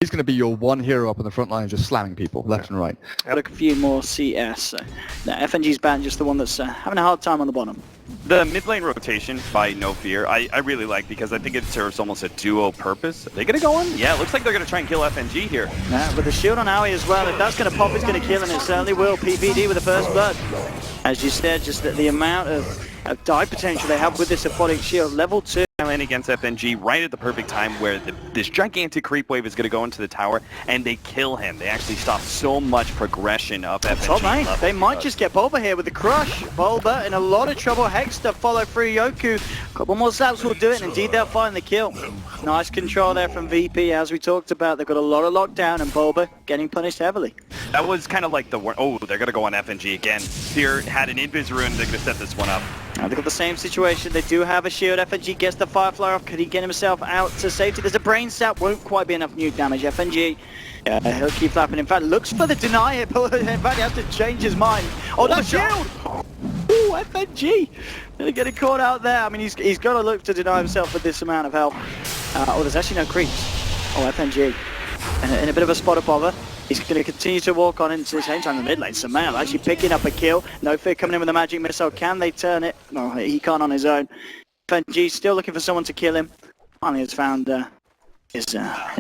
He's going to be your one hero up on the front line, just slamming people left and right. Got a few more CS. So, no, FNG's band just the one that's having a hard time on the bottom. The mid lane rotation by No Fear, I really like because I think it serves almost a duo purpose. Are they going to go in? Yeah, it looks like they're going to try and kill FNG here. Yeah, with the shield on Aoi as well. If that's going to pop, it's going to kill, and it certainly will. PPD with the first blood. As you said, just the amount of dive potential they have with this aquatic shield. Level 2. Land against FNG right at the perfect time where this gigantic creep wave is going to go into the tower and they kill him. They actually stop so much progression of FNG. Top lane. They might just get Bulba here with the crush. Bulba in a lot of trouble. Hex to follow through Yoku. Couple more slaps will do it, and indeed they'll find the kill. Nice control there from VP. As we talked about, they've got a lot of lockdown, and Bulba getting punished heavily. That was kind of like the oh, they're going to go on FNG again. Fear had an invis rune. They're going to set this one up. They've got the same situation. They do have a shield. FNG gets the Firefly off. Could he get himself out to safety? There's a brain sap. Won't quite be enough nuke damage. FNG, he'll keep flapping. In fact, looks for the deny here, but in fact, he has to change his mind. Oh, the shield! Ooh, FNG! Really getting caught out there. I mean, he's got to look to deny himself with this amount of health. Oh, there's actually no creeps. Oh, FNG. In a bit of a spot of bother. He's going to continue to walk on into the same time in the mid lane. Sumail actually picking up a kill. No Fear coming in with a magic missile. Can they turn it? No, he can't on his own. FNG still looking for someone to kill him. Finally has found his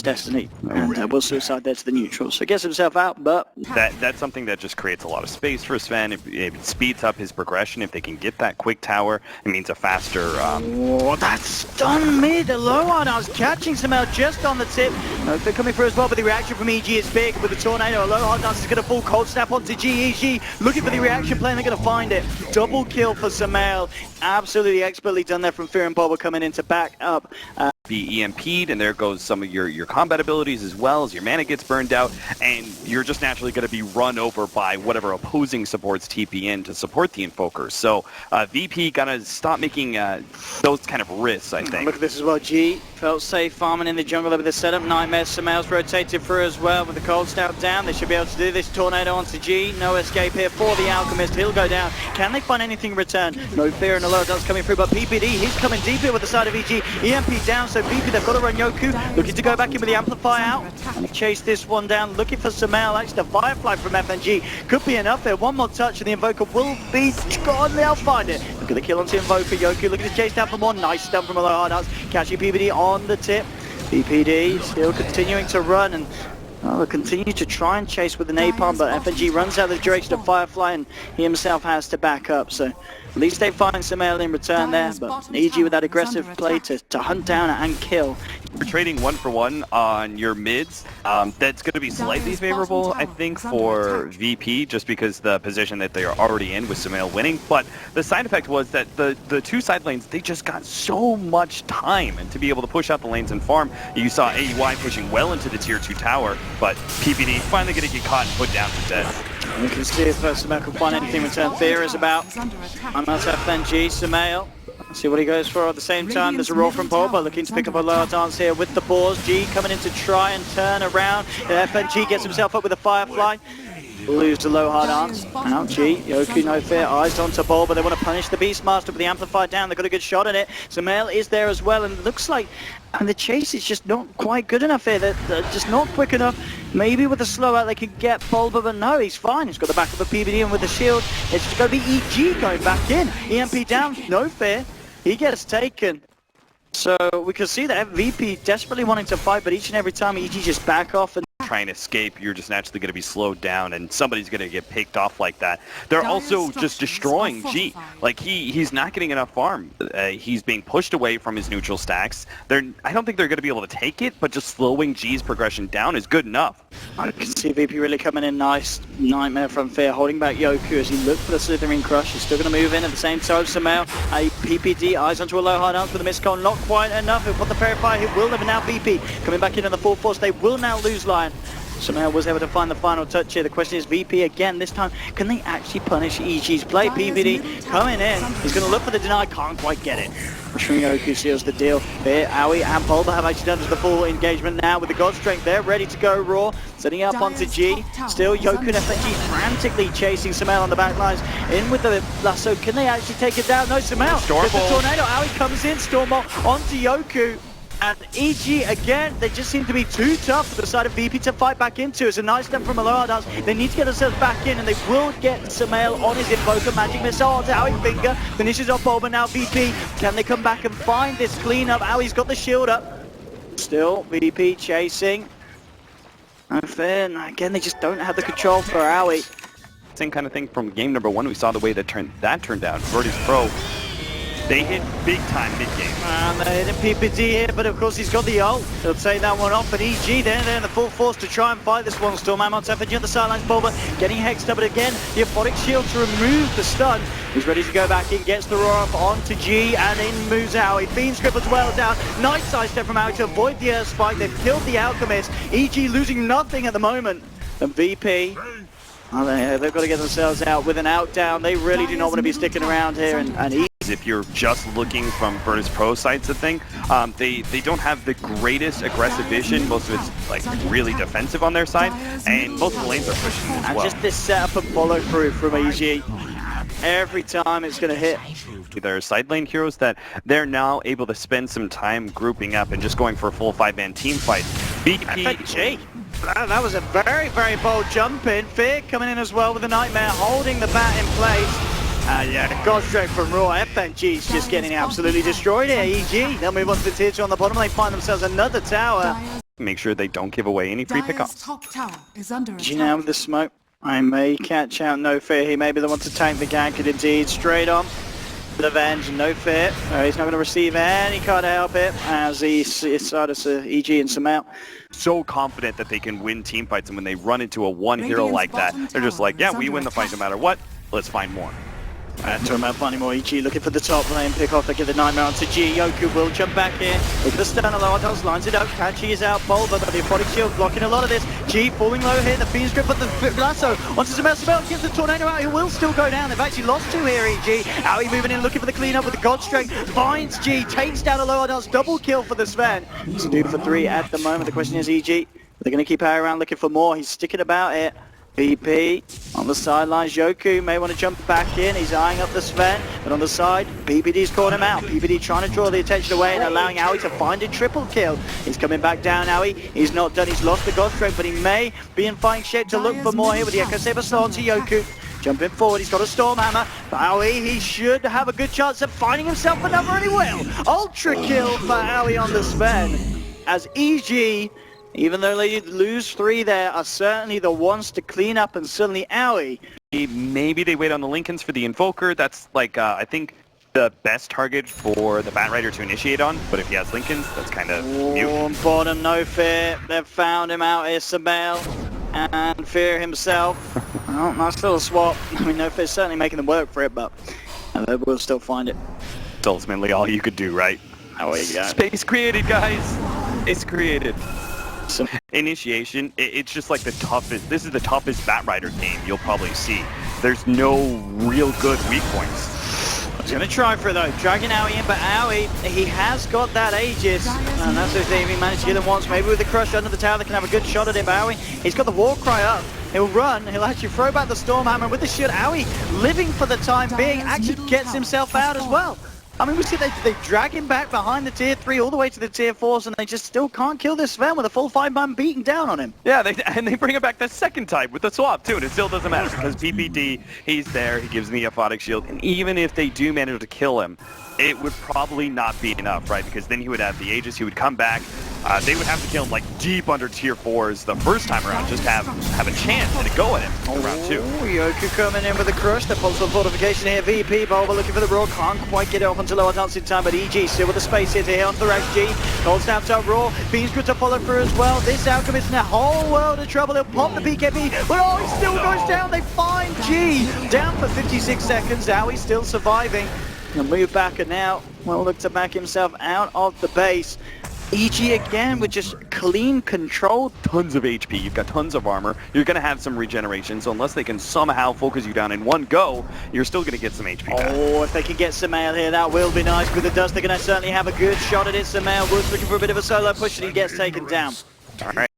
destiny, and will suicide there to the neutral. So gets himself out, but that's something that just creates a lot of space for Sven. It speeds up his progression. If they can get that quick tower, it means a faster. Oh, that's stun mid. The low on. I was catching Sumail just on the tip. No Fear coming through as well, but the reaction from EG is big with the tornado. A low hard dance is going to fall cold snap onto GEG. Looking for the reaction play, and they're going to find it. Double kill for Sumail. Absolutely expertly done there from Fear and Bulba coming in to back up. Be EMP'd, and there goes some of your combat abilities as well as your mana gets burned out, and you're just naturally going to be run over by whatever opposing supports TP in to support the Invokers. So VP gonna stop making those kind of risks, I think. Look at this as well. G felt safe farming in the jungle over the setup. Nightmare Sumail's rotated through as well with the cold snap down. They should be able to do this. Tornado onto G. No escape here for the Alchemist. He'll go down. Can they find anything in return? No Fear and a low dance coming through, but PPD, he's coming deep here with the side of EG. EMP down, so VP, they've got to run Yoku. Looking to go back in with the Amplify out. And chase this one down. Looking for Sumail. Actually, the Firefly from FNG could be enough there. One more touch and the Invoker will be gone. They'll find it. Look at the kill onto Invoker. Yoku looking to chase down for more. Nice stun from a low hard dance. Catching PPD on the tip. PPD still continuing to run, and they'll continue to try and chase with the napalm, but FNG runs out of the direction of Firefly, and he himself has to back up. So at least they find Sumail in return there, but EG with that aggressive play to hunt down and kill. You're trading 1-for-1 on your mids. That's going to be slightly favorable, I think, for VP, just because the position that they are already in with Sumail winning. But the side effect was that the two side lanes, they just got so much time, and to be able to push out the lanes and farm, you saw AUI pushing well into the tier 2 tower, but PPD finally going to get caught and put down for death. We can see if Sumail can find anything in return. Fear is about. I'm not FNG. Sumail. See what he goes for at the same time. There's a roll from Bulba looking to pick up a lower dance here with the pause. G coming in to try and turn around. FNG gets himself up with a Firefly. Lose the low hard dance. Out G. Yoku no fear. Eyes onto Bulba. They want to punish the Beastmaster with the Amplify down. They've got a good shot at it. Sumail is there as well, and it looks like the chase is just not quite good enough here. They're just not quick enough. Maybe with a slow out they could get Bulba, but no, he's fine. He's got the back of a PVD, and with the shield, it's going to be EG going back in. EMP down. No fear. He gets taken. So we can see that VP desperately wanting to fight, but each and every time EG just back off and try and escape, you're just naturally going to be slowed down, and somebody's going to get picked off like that. They're also just destroying G. Like, he's not getting enough farm. He's being pushed away from his neutral stacks. I don't think they're going to be able to take it, but just slowing G's progression down is good enough. I can see VP really coming in nice. Nightmare from Fear holding back Yoku as he looked for the Slithering Crush. He's still going to move in at the same time. Sumail, a PPD, eyes onto a low hard dance with a missed call. Not quite enough. He'll put the Purifier. He will live, and now VP coming back in on the full force. They will now lose Lion. Sumail was able to find the final touch here. The question is VP again this time. Can they actually punish EG's play? PVD coming in. He's going to look for the deny. Can't quite get it. Yoku seals the deal. There, Aoi and Bulba have actually done the full engagement now with the God Strength. They're ready to go raw. Setting up onto G. Still Yoku and FNG frantically chasing Sumail on the back lines. In with the lasso. Can they actually take it down? No, Sumail with the tornado. Aoi comes in. Stormball onto Yoku. And EG, again, they just seem to be too tough for the side of VP to fight back into. It's a nice step from Aloradaz. They need to get themselves back in, and they will get Samael on his Invoker. Magic Missile onto Howie Finger. Finishes off Bulba. Now VP, can they come back and find this cleanup? Howie's got the shield up. Still, VP chasing. No fair. Again, they just don't have the control for Howie. Same kind of thing from game number 1. We saw the way that turned out. Virtus Pro, they hit big time mid-game. And they hit PPD here, but of course he's got the ult. He'll take that one off, and EG they're in the full force to try and fight this one. Stormhammer on Tefage on the sidelines, Bulba getting hexed up, but again, the Aphotic Shield to remove the stun. He's ready to go back in, gets the roar up onto G, and in moves Howie. Fiend's Grip as well down. Nice sidestep from Howie to avoid the Earth Spike. They've killed the Alchemist. EG losing nothing at the moment. And VP, they've got to get themselves out with an out down. They really do not want to be sticking around here, and if you're just looking from Virtus Pro sides of thing, they don't have the greatest aggressive vision. Most of it's like really defensive on their side, and most of the lanes are pushing as well. And just this setup and follow through from EG. Every time it's going to hit. They're side lane heroes that they're now able to spend some time grouping up and just going for a full 5-man team fight. FNG. That was a very, very bold jump in. Fear coming in as well with the Nightmare, holding the bat in place. Yeah, got straight from Raw. FNG's just getting absolutely destroyed here. EG, they'll move on to the tier 2 on the bottom. They find themselves another tower. Make sure they don't give away any free pickups. EG now with the smoke. I may catch out No Fear. He may be the one to tank the gank, and indeed, straight on. The Venge, No Fear. He's not going to receive any kind of help here as he starts EG and Samael. So confident that they can win team fights, and when they run into a one hero like that, they're just like, yeah, we win the fight no matter what. Let's find more. Talking about finding more, EG looking for the top lane pick off. They get the Nightmare onto G. Yoku will jump back in. Look at the stun. Aloradaz lines it up. Kachi is out. Bulba, but the Aphotic Shield blocking a lot of this. G falling low here. The Fiend's Grip, but the lasso onto Samael. Samael gets the tornado out. He will still go down. They've actually lost 2 here, EG. Howie moving in, looking for the cleanup with the God Strength. Finds G, takes down Aloradaz. Double kill for the Sven. He's a dude for 3 at the moment. The question is, EG, they're going to keep Howie around looking for more. He's sticking about it. VP on the sidelines. Yoku may want to jump back in. He's eyeing up the Sven, but on the side, PPD's caught him out. PPD trying to draw the attention away and allowing Howie to find a triple kill. He's coming back down, Howie. He's not done. He's lost the God Strength, but he may be in fighting shape to look for more here with the Echo Saber slot onto Yoku. Jumping forward, he's got a Stormhammer. Howie, he should have a good chance of finding himself another, and he will. Ultra kill for Howie on the Sven. As EG, even though they lose 3 there, are certainly the ones to clean up, and suddenly Howie. Maybe they wait on the Lincolns for the Invoker. That's like, I think, the best target for the Batrider to initiate on, but if he has Lincolns, that's kind of mute. Bottom, No Fear. They've found him out here, Samael. And Fear himself. Oh, nice little swap. I mean, No Fear's certainly making them work for it, but they will still find it. It's ultimately all you could do, right? Oh, there you go. Space created, guys. It's created. Initiation, it's just like the toughest. This is the toughest Batrider game you'll probably see. There's no real good weak points. He's going to try for it though, dragging Howie in, but Howie, he has got that Aegis, and that's if they even managed to get him once. Maybe with the crush under the tower, they can have a good shot at it, but Howie, he's got the war cry up. He'll run, he'll actually throw back the Stormhammer with the shield. Howie, living for the time being, actually gets himself out as well. I mean, we see they drag him back behind the tier 3 all the way to the tier 4s, and they just still can't kill this Sven with a full 5-man beating down on him. Yeah, they bring him back the second time with the swap too, and it still doesn't matter because PPD, he's there, he gives him the Aphotic Shield, and even if they do manage to kill him, it would probably not be enough, right? Because then he would have the Aegis, he would come back, they would have to kill him like deep under tier 4s the first time around, just to have a chance and a go at him in round 2. Yoku coming in with the crush, the pulsar fortification here. VP Bulba looking for the Raw, can't quite get it off until lower dancing time, but EG still with the space hit here onto the Rex G. Cold snaps out Raw, Fiend's Grip to follow through as well. This Alchemist in a whole world of trouble. He'll pop the BKB, but oh, he still goes down. They find G down for 56 seconds. Now he's still surviving. He'll move back and now will look to back himself out of the base. EG again with just clean control. Tons of HP, you've got tons of armor, you're going to have some regeneration, so unless they can somehow focus you down in one go, you're still going to get some HP back. Oh, if they can get Samael here, that will be nice. With the dust, they're going to certainly have a good shot at it. Samael was looking for a bit of a solo push and he gets taken down. Alright.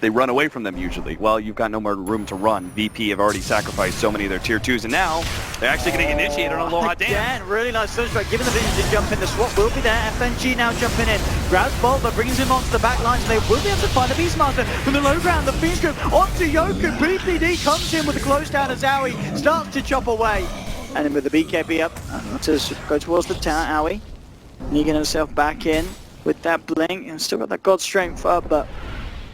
They run away from them usually. Well, you've got no more room to run. VP have already sacrificed so many of their tier 2s, and now They're actually getting initiated on a low hot dance. Again, really nice Sunstrike, giving the vision to jump in. The swap will be there. FNG now jumping in. Grabs Bulba, brings him onto the back lines, and they will be able to find the Beastmaster from the low ground. The Fiend Scoop onto Yoku. BPD comes in with a close down as Aoi starts to chop away. And then with the BKB up, to go towards the tower, Aoi. Negan himself back in with that blink, and still got that God Strength up, but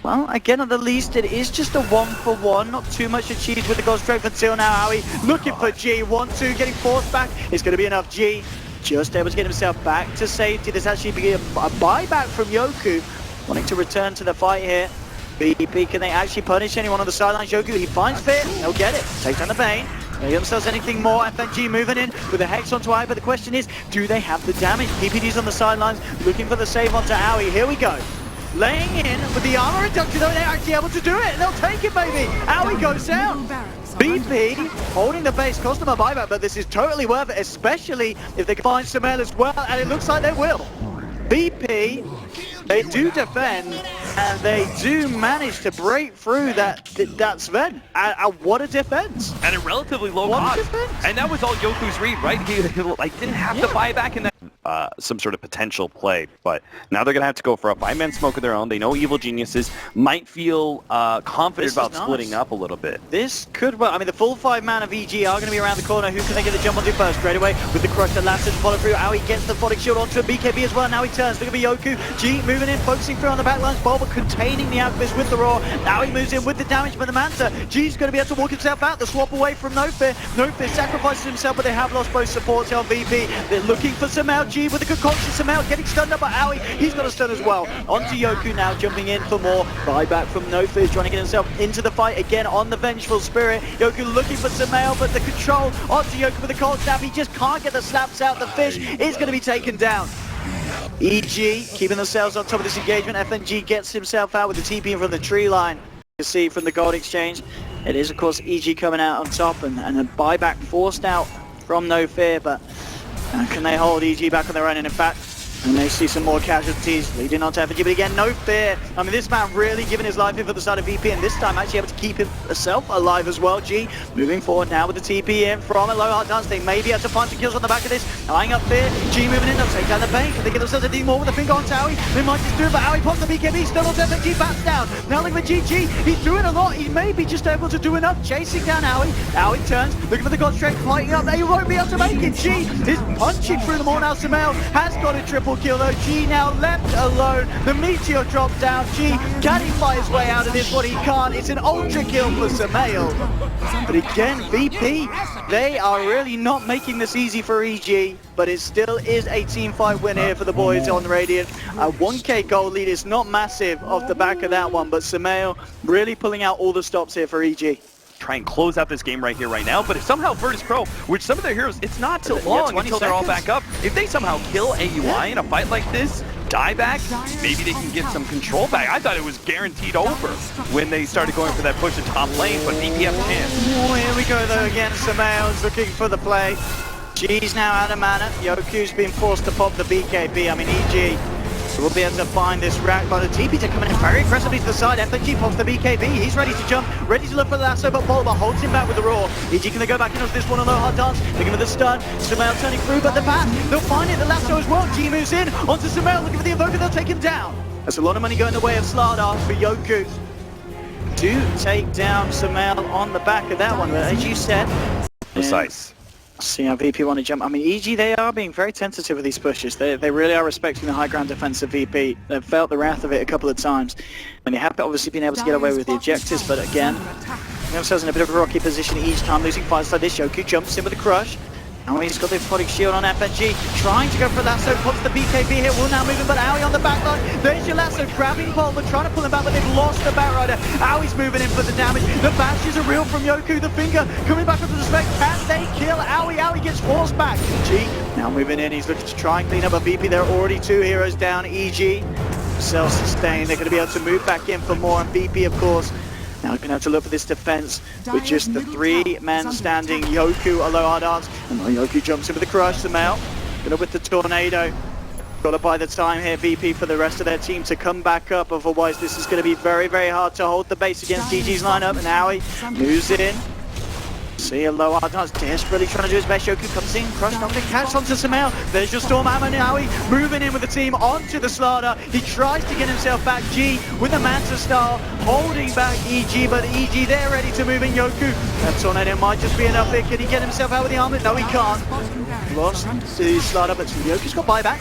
well, again, at the least, it is just a 1-for-1. Not too much achieved with the God Strength until now. Aoi looking for G. 1-2, getting forced back. It's going to be enough. G just able to get himself back to safety. There's actually a buyback from Yoku, wanting to return to the fight here. BP, can they actually punish anyone on the sidelines? Yoku, he finds Fit. They'll get it. Takes down the Bane. They get themselves anything more. FNG moving in with a Hex onto Aoi, but the question is, do they have the damage? PPD's on the sidelines, looking for the save onto Aoi. Here we go. Laying in with the armor reduction, though, they're actually able to do it. They'll take it, baby. Aoi goes down. BP holding the base, cost them a buyback, but this is totally worth it, especially if they can find Sumail as well, and it looks like they will. BP, they do defend, and they do manage to break through that Sven. What a defense! And a relatively low cost. And that was all Yoku's read, right? He like didn't have to buy back in that. Some sort of potential play, but now they're gonna have to go for a 5-man smoke of their own. They know Evil Geniuses might feel confident about splitting up a little bit. This could, well, I mean, the full 5-man of EG are going to be around the corner. Who can they get the jump onto first? Straight away with the crush, the last follow through. Aoi gets the Phonic Shield onto BKB as well. Now he turns. Look at Yoku. G moving in, focusing through on the backlines. Bulba containing the Alchemist with the Roar. Now he moves in with the damage for the Manta. G's going to be able to walk himself out. The swap away from No Fear. No Fear sacrifices himself, but they have lost both supports on VP. They're looking for Sumail. G with the concoction. Sumail getting stunned up by Aoi. He's got a stun as well. Onto Yoku now, jumping in for more. Buyback from No Fear, trying to get himself into the fight again on the Vengeful Spirit. Yoku looking for Sumail, but the control onto Yoku with the cold snap. He just can't get the slaps out. The fish is going to be taken down. EG keeping themselves on top of this engagement. FNG gets himself out with the TP from the tree line. You see from the gold exchange, it is of course EG coming out on top, and a buyback forced out from No Fear, but can they hold EG back on their own? And in fact, and they see some more casualties leading on to FNG, but again, No Fear. I mean, this man really giving his life in for the side of VP, and this time actually able to keep himself alive as well. G moving forward now with the TP in from a low hard dance. They may be able to find some kills on the back of this. Eyeing up Fear. G moving in, they'll take down the Bane. Can they get themselves anything more with the finger on Aoi? They might just do it, but Aoi pops the BKB, still on FNG, bats down. Now look at GG. He's doing a lot. He may be just able to do enough. Chasing down Aoi. Aoi turns, looking for the God Strength, fighting up. They won't be able to make it. G is punching through them all now. Sumail has got a triple kill though. G now left alone. The meteor drops down. G, can he fight his way out of this? What he can't. It's an ultra kill for Sumail. But again, VP, they are really not making this easy for EG, but it still is a team fight win here for the boys on Radiant. A 1k goal lead is not massive off the back of that one, but Sumail really pulling out all the stops here for EG. Try and close out this game right here, right now, but if somehow Virtus Pro, which some of their heroes, it's not too long until they're all back up. If they somehow kill AUI in a fight like this, die back, maybe they can get some control back. I thought it was guaranteed over when they started going for that push to top lane, but VP have a chance. Oh, here we go though again. Sumail's looking for the play. G's now out of mana. Yoku's been forced to pop the BKB. I mean, EG will be able to find this rack, but the TPs are coming in very aggressively to the side. FNG pops the BKB. He's ready to jump, ready to look for the lasso, but Bulba holds him back with the Roar. EG, can they go back into this one on low hard dance? Looking for the stun. Sumail turning through, but the bat, they'll find it. The lasso as well. G moves in onto Sumail, looking for the Invoker. They'll take him down. That's a lot of money going the way of Slardar for Yoku to take down Sumail on the back of that one. But as you said, precise. See how VP want to jump. I mean, EG, they are being very tentative with these pushes. They really are respecting the high ground defense of VP. They've felt the wrath of it a couple of times. And they have obviously been able to get away with the objectives, but again, themselves in a bit of a rocky position each time, losing fights like this. Yoku jumps in with a crush. Now he's got the Phonic Shield on FNG, trying to go for lasso, pops the BKB here, will now move him, but Aoi on the back line. There's your lasso, grabbing Bulba, trying to pull him back, but they've lost the Batrider. Aoi's moving in for the damage. The bashes are real from Yoku, the finger coming back up to the spec. Can they kill Aoi? Aoi gets forced back. G now moving in, he's looking to try and clean up a VP. There are already 2 heroes down. EG, self-sustained, they're going to be able to move back in for more, and VP, of course, now going to have to look for this defense with just the 3 men standing. Yoku, a low hard dance, and Yoku jumps in with the crush. Sumail, gonna with the tornado. Got to buy the time here, VP, for the rest of their team to come back up. Otherwise, this is going to be very, very hard to hold the base against GG's lineup. And Aoi moves in. See a low Ardan's desperately trying to do his best. Yoku comes in, crushed on the catch onto Samel. There's your Storm Ammo now. Moving in with the team onto the Slaughter. He tries to get himself back. G with the Manta style, holding back EG, but EG they're ready to move in. Yoku. That Tornado might just be enough there. Can he get himself out with the armor? No, he can't. Lost to the Slaughter, but Yoku's got buyback.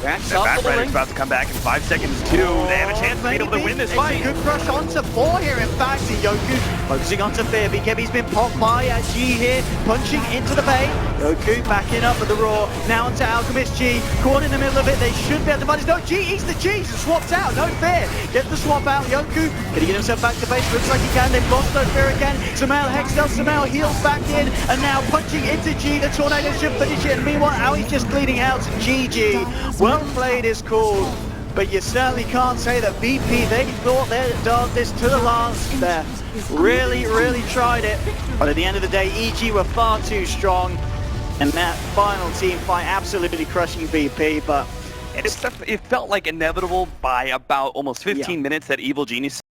Backs up Bat for the Red ring. is about to come back in 5 seconds too. They have a chance to be able to win this fight. Good crush onto 4 here, in fact. Yoku focusing onto Fear. BKB's been popped by G here, punching into the bay. Yoku backing up with the Raw. Now onto Alchemist G. Caught in the middle of it. They should be able to find his. No, G eats the G's and swaps out. No Fear. Get the swap out. Yoku, can he get himself back to base? Looks like he can. They've lost no Fear again. Samel Hextel. Samel heals back in. And now punching into G. The Tornado should finish it. And meanwhile, Aui's just bleeding out. GG. Well played is called, but you certainly can't say that VP, they thought they'd done this to the last there. Really tried it. But at the end of the day, EG were far too strong. And that final team fight absolutely crushing VP, but It felt like inevitable by about almost 15 minutes that Evil Genius